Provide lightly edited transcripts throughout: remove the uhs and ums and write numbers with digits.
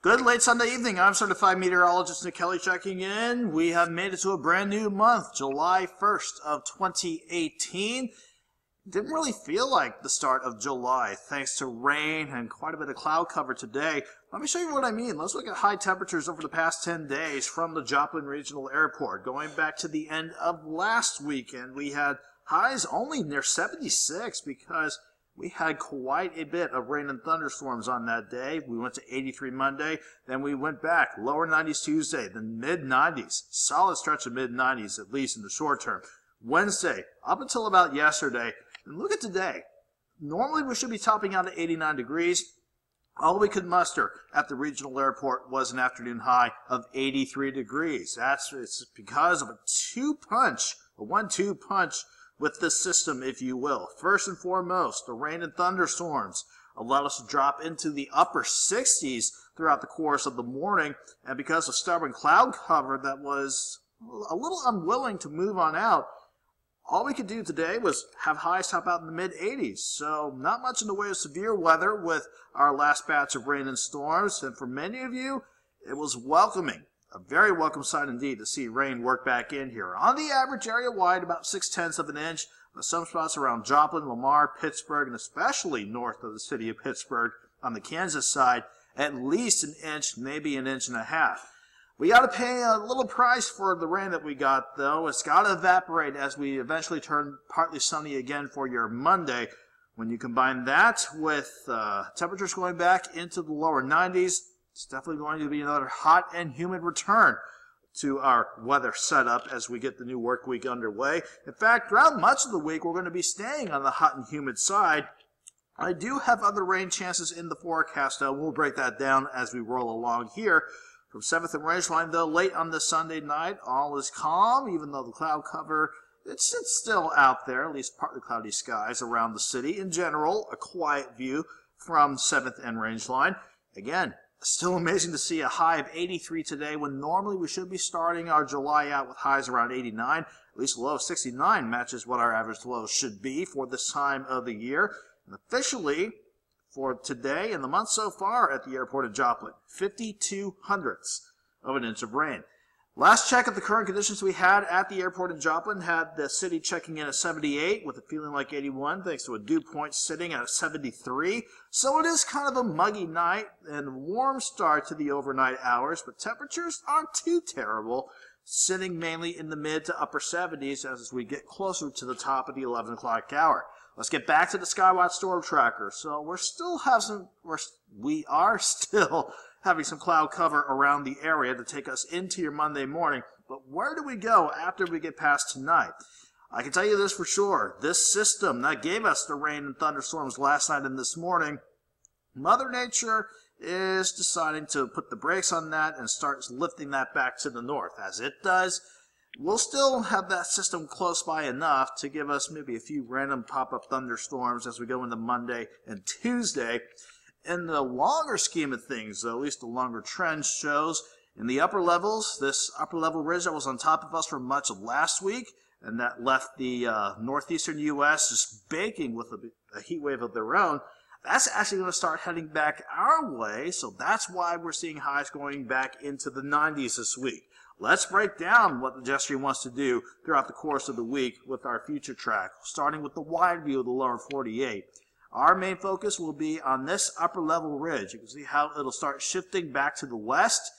Good late Sunday evening. I'm certified meteorologist Nick Kelly checking in. We have made it to a brand new month, July 1st of 2018. Didn't really feel like the start of July thanks to rain and quite a bit of cloud cover today. Let me show you what I mean. Let's look at high temperatures over the past 10 days from the Joplin Regional Airport. Going back to the end of last weekend, we had highs only near 76 because we had quite a bit of rain and thunderstorms on that day. We went to 83 Monday, then we went back, lower 90s Tuesday, then mid-90s. Solid stretch of mid-90s, at least in the short term. Wednesday, up until about yesterday, and look at today. Normally we should be topping out at 89 degrees. All we could muster at the regional airport was an afternoon high of 83 degrees. It's because of a one-two punch with the system, if you will. First and foremost, the rain and thunderstorms allowed us to drop into the upper 60s throughout the course of the morning, and because of stubborn cloud cover that was a little unwilling to move on out, all we could do today was have highs top out in the mid-80s. So not much in the way of severe weather with our last batch of rain and storms, and for many of you, it was welcoming. A very welcome sight indeed to see rain work back in here. On the average area-wide, about 0.6 of an inch. Some spots around Joplin, Lamar, Pittsburgh, and especially north of the city of Pittsburgh on the Kansas side, at least an inch, maybe an inch and a half. We got to pay a little price for the rain that we got, though. It's got to evaporate as we eventually turn partly sunny again for your Monday. When you combine that with temperatures going back into the lower 90s, it's definitely going to be another hot and humid return to our weather setup as we get the new work week underway. In fact, throughout much of the week, we're going to be staying on the hot and humid side. I do have other rain chances in the forecast, though. We'll break that down as we roll along here. From 7th and Rangeline, though, late on this Sunday night, all is calm, even though the cloud cover, it's still out there, at least partly cloudy skies around the city. In general, a quiet view from 7th and Rangeline. Again, still amazing to see a high of 83 today when normally we should be starting our July out with highs around 89. At least a low of 69 matches what our average low should be for this time of the year. And officially, for today and the month so far at the airport of Joplin, 52 hundredths of an inch of rain. Last check of the current conditions we had at the airport in Joplin had the city checking in at 78 with it feeling like 81 thanks to a dew point sitting at 73. So it is kind of a muggy night and warm start to the overnight hours, but temperatures aren't too terrible, sitting mainly in the mid to upper 70s as we get closer to the top of the 11 o'clock hour. Let's get back to the Skywatch storm tracker. So we are still having some cloud cover around the area to take us into your Monday morning. But where do we go after we get past tonight? I can tell you this for sure. This system that gave us the rain and thunderstorms last night and this morning, Mother Nature is deciding to put the brakes on that and starts lifting that back to the north. As it does, we'll still have that system close by enough to give us maybe a few random pop-up thunderstorms as we go into Monday and Tuesday. In the longer scheme of things, though, at least the longer trend shows, in the upper levels, this upper level ridge that was on top of us for much of last week, and that left the northeastern U.S. just baking with a heat wave of their own, that's actually going to start heading back our way, so that's why we're seeing highs going back into the 90s this week. Let's break down what the gesture wants to do throughout the course of the week with our future track, starting with the wide view of the lower 48. Our main focus will be on this upper level ridge. You can see how it'll start shifting back to the west.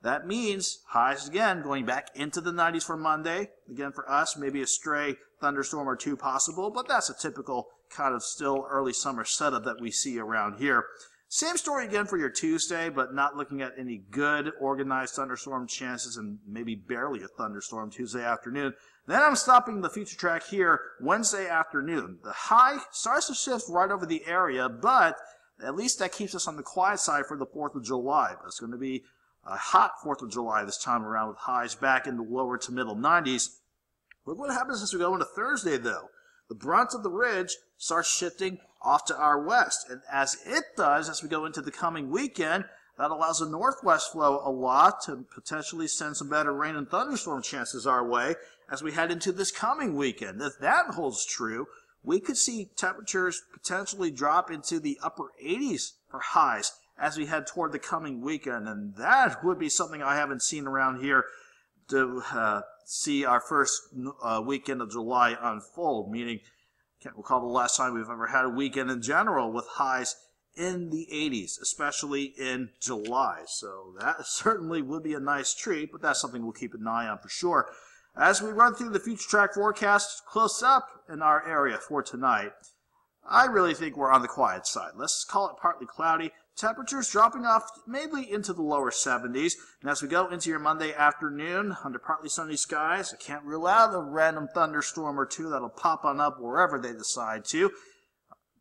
That means highs again going back into the 90s for Monday. Again, for us, maybe a stray thunderstorm or two possible, but that's a typical kind of still early summer setup that we see around here. Same story again for your Tuesday, but not looking at any good organized thunderstorm chances and maybe barely a thunderstorm Tuesday afternoon. Then I'm stopping the future track here Wednesday afternoon. The high starts to shift right over the area, but at least that keeps us on the quiet side for the 4th of July. But it's going to be a hot 4th of July this time around with highs back in the lower to middle 90s. Look what happens as we go into Thursday, though. The brunt of the ridge starts shifting off to our west, and as it does, as we go into the coming weekend, that allows the northwest flow a lot to potentially send some better rain and thunderstorm chances our way as we head into this coming weekend. If that holds true, we could see temperatures potentially drop into the upper 80s for highs as we head toward the coming weekend, and that would be something I haven't seen around here to see our first weekend of July unfold, meaning I can't recall the last time we've ever had a weekend in general with highs in the 80s, especially in July. So that certainly would be a nice treat, but that's something we'll keep an eye on for sure. As we run through the future track forecast close up in our area for tonight, I really think we're on the quiet side. Let's call it partly cloudy. Temperatures dropping off mainly into the lower 70s. And as we go into your Monday afternoon, under partly sunny skies, I can't rule out a random thunderstorm or two that'll pop on up wherever they decide to.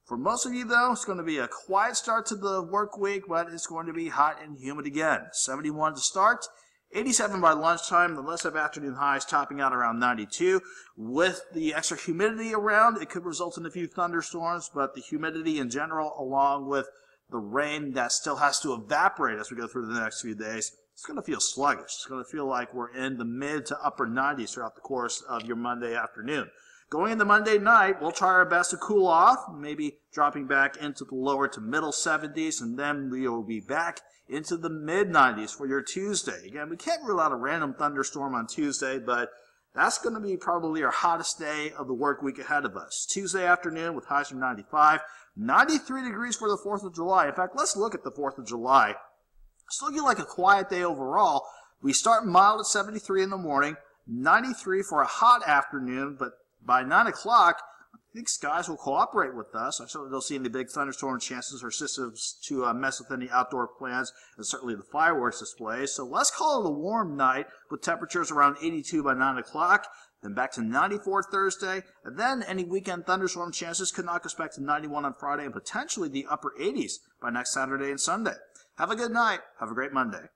For most of you, though, it's going to be a quiet start to the work week, but it's going to be hot and humid again. 71 to start, 87 by lunchtime, the less of afternoon highs topping out around 92. With the extra humidity around, it could result in a few thunderstorms, but the humidity in general, along with the rain that still has to evaporate as we go through the next few days, it's going to feel sluggish. It's going to feel like we're in the mid to upper 90s throughout the course of your Monday afternoon. Going into Monday night, we'll try our best to cool off, maybe dropping back into the lower to middle 70s, and then we will be back into the mid-90s for your Tuesday. Again, we can't rule out a random thunderstorm on Tuesday, but that's going to be probably our hottest day of the work week ahead of us. Tuesday afternoon with highs from 95, 93 degrees for the 4th of July. In fact, let's look at the 4th of July. It's looking like a quiet day overall. We start mild at 73 in the morning, 93 for a hot afternoon, but by 9 o'clock, I think skies will cooperate with us. I certainly don't see any big thunderstorm chances or systems to mess with any outdoor plans, and certainly the fireworks displays. So let's call it a warm night with temperatures around 82 by 9 o'clock, then back to 94 Thursday, and then any weekend thunderstorm chances could knock us back to 91 on Friday and potentially the upper 80s by next Saturday and Sunday. Have a good night. Have a great Monday.